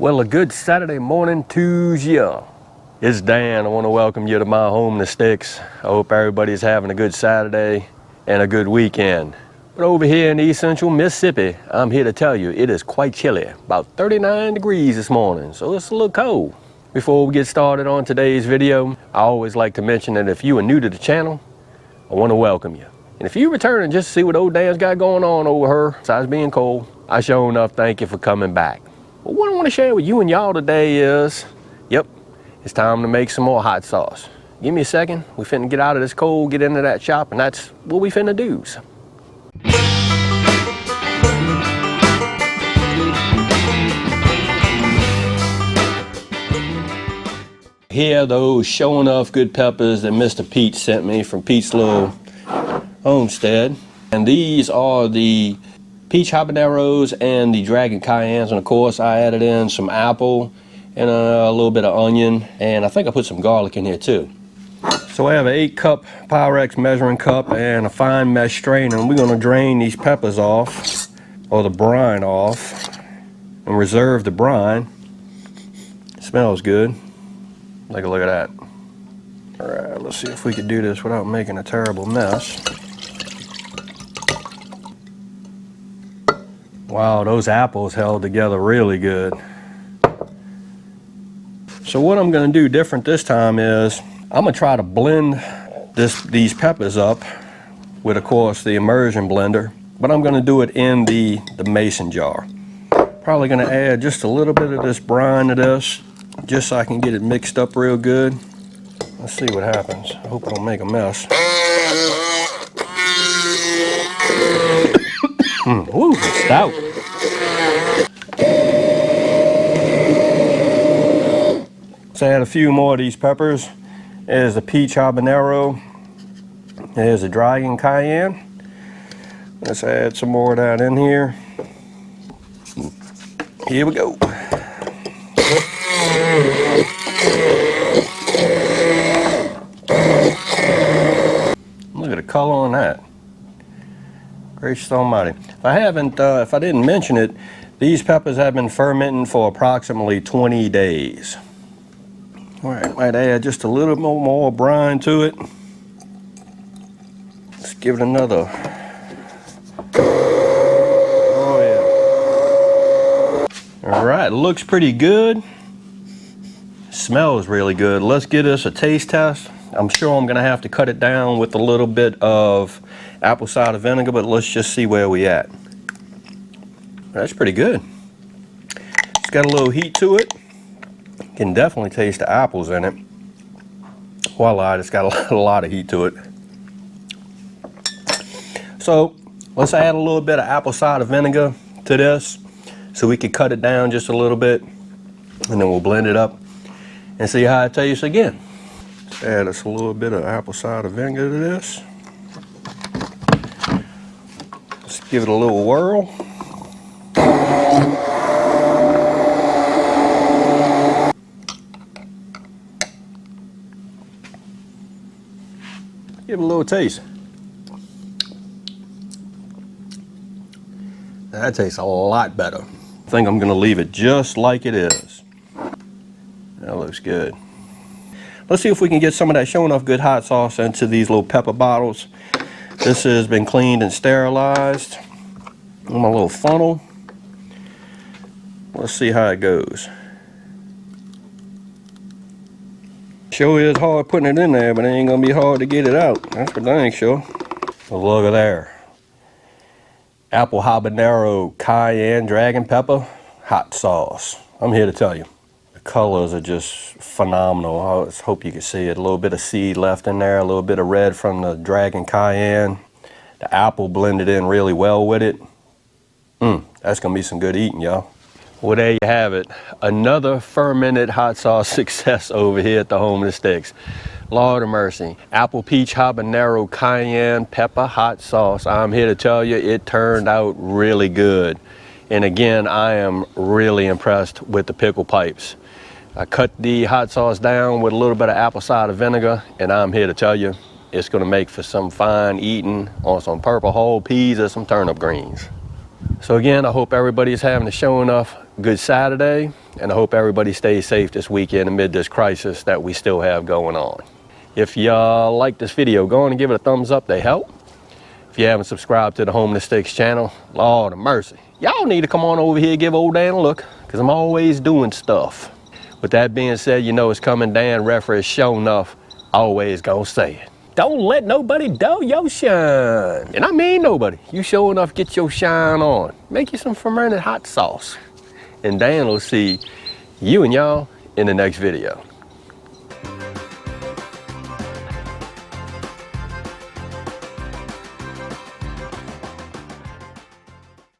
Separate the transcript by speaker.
Speaker 1: Well, a good Saturday morning to you. It's Dan. I want to welcome you to my home, the Sticks. I hope everybody's having a good Saturday and a good weekend. But over here in East Central Mississippi, I'm here to tell you it is quite chilly, about 39 degrees this morning, so it's a little cold. Before we get started on today's video, I always like to mention that if you are new to the channel, I want to welcome you. And if you're returning just to see what old Dan's got going on over her, besides being cold, I sure enough thank you for coming back. But what I want to share with you and y'all today is, it's time to make some more hot sauce. Give me a second. We finna get out of this cold, get into that shop, and that's what we finna do. Here are those showing off good peppers that Mr. Peach sent me from Peach's little homestead. And these are the Peach Habaneros and the Dragon Cayennes, and of course I added in some apple and a little bit of onion, and I think I put some garlic in here too. So I have an 8-cup Pyrex measuring cup and a fine mesh strainer, and we're going to drain these peppers off, or the brine off, and reserve the brine. It smells good. Take a look at that. Alright, let's see if we could do this without making a terrible mess. Wow, those apples held together really good. So what I'm going to do different this time is I'm going to try to blend these peppers up with, of course, the immersion blender, but I'm going to do it in the mason jar. Probably going to add just a little bit of this brine to this, just so I can get it mixed up real good. Let's see what happens. I hope I don't make a mess. Woo, it's stout. Let's add a few more of these peppers. There's the Peach Habanero. There's the Dragon Cayenne. Let's add some more of that in here. Here we go. Look at the color on that. Gracious almighty. If I didn't mention it, these peppers have been fermenting for approximately 20 days. All right, might add just a little more brine to it. Let's give it another. Oh yeah. All right, looks pretty good. Smells really good. Let's give this a taste test. I'm sure I'm gonna have to cut it down with a little bit of apple cider vinegar, but let's just see where we at. That's pretty good. It's got a little heat to it. Can definitely taste the apples in it. Voila, it's got a lot of heat to it. So let's add a little bit of apple cider vinegar to this so we can cut it down just a little bit, and then we'll blend it up and see how it tastes again. Let's add us a little bit of apple cider vinegar to this. Let's give it a little whirl. Give it a little taste. That tastes a lot better. I think I'm gonna leave it just like it is. That looks good. Let's see if we can get some of that showing off good hot sauce into these little pepper bottles. This has been cleaned and sterilized. In my little funnel. Let's see how it goes. Sure is hard putting it in there, but it ain't gonna be hard to get it out. That's for dang sure. Well, look at there. Apple Habanero Cayenne Dragon Pepper hot sauce. I'm here to tell you. The colors are just phenomenal. I just hope you can see it. A little bit of seed left in there, a little bit of red from the Dragon Cayenne. The apple blended in really well with it. That's gonna be some good eating, y'all. Well, there you have it. Another fermented hot sauce success over here at the home of the Sticks. Lord of mercy. Apple Peach Habanero Cayenne Pepper hot sauce. I'm here to tell you it turned out really good. And again, I am really impressed with the pickle pipes. I cut the hot sauce down with a little bit of apple cider vinegar, and I'm here to tell you it's gonna make for some fine eating on some purple whole peas or some turnip greens. So again, I hope everybody's having a show enough good Saturday. and I hope everybody stays safe this weekend amid this crisis that we still have going on. If y'all like this video, go on and give it a thumbs up, they help. If you haven't subscribed to the Home to Sticks channel, Lord of mercy, y'all need to come on over here and give old Dan a look, because I'm always doing stuff. With that being said, you know it's coming. Dan reference show enough, always gonna say it. Don't let nobody dull your shine. And I mean nobody. You sure enough get your shine on. Make you some fermented hot sauce. And Dan will see you and y'all in the next video.